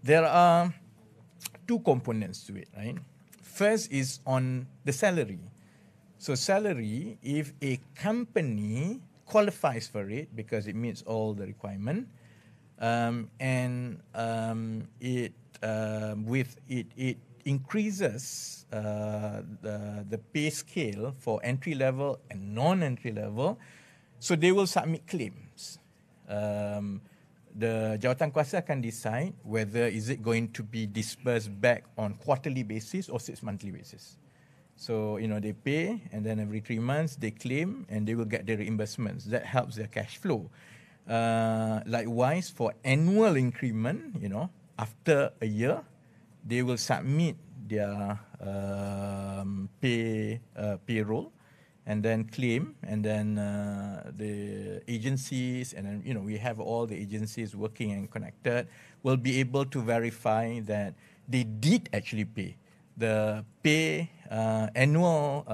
There are two components to it, right? First is on the salary. So salary, if a company qualifies for it because it meets all the requirement, it increases the pay scale for entry level and non-entry level, so they will submit claims. The Jawatankuasa can decide whether is it going to be disbursed back on quarterly basis or 6 monthly basis. So, they pay, and then every 3 months they claim, and they will get their reimbursements. That helps their cash flow. Likewise, for annual increment, after a year, they will submit their payroll, and then claim, and then the agencies, and then, we have all the agencies working and connected, will be able to verify that they did actually pay. The annual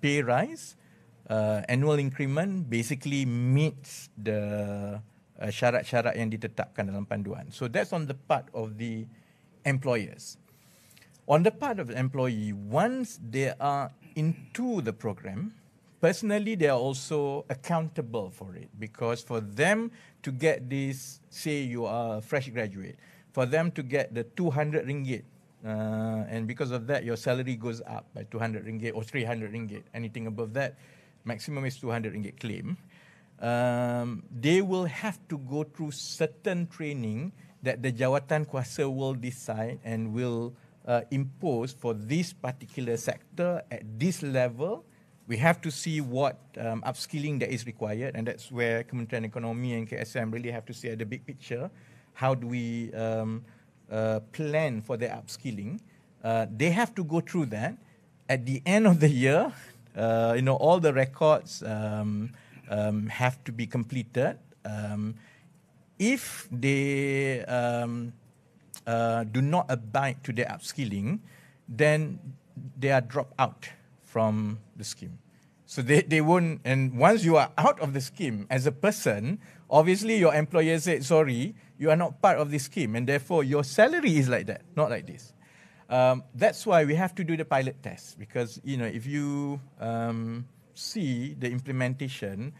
pay rise, annual increment basically meets the syarat-syarat yang ditetapkan dalam panduan. So that's on the part of the employers. On the part of the employee, once they are into the program, personally they are also accountable for it, because for them to get this, say you are a fresh graduate, for them to get the 200 ringgit, and because of that your salary goes up by 200 ringgit or 300 ringgit, anything above that, maximum is 200 ringgit claim, they will have to go through certain training that the Jawatankuasa will decide and will impose for this particular sector at this level. We have to see what upskilling that is required, and that's where Kementerian Ekonomi and KSM really have to see at the big picture. How do we plan for their upskilling? They have to go through that. At the end of the year, all the records have to be completed. If they do not abide to their upskilling, then they are dropped out from the scheme. So they won't, and once you are out of the scheme as a person, obviously your employer said, sorry, you are not part of this scheme, and therefore your salary is like that, not like this. That's why we have to do the pilot test, because if you see the implementation,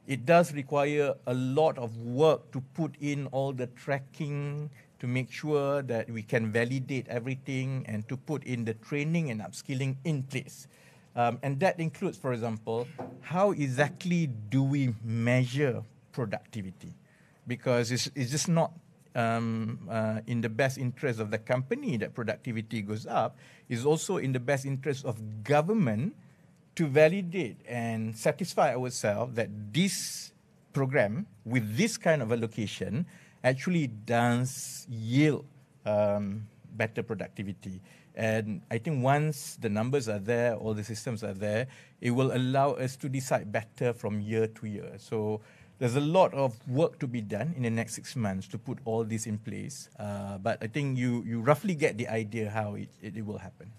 it does require a lot of work to put in all the tracking, to make sure that we can validate everything, and to put in the training and upskilling in place. And that includes, for example, how exactly do we measure productivity? Because it's just not in the best interest of the company that productivity goes up. It's also in the best interest of government to validate and satisfy ourselves that this program, with this kind of allocation, actually does yield better productivity. And I think once the numbers are there, all the systems are there, it will allow us to decide better from year to year. So there's a lot of work to be done in the next 6 months to put all this in place. But I think you roughly get the idea how it will happen.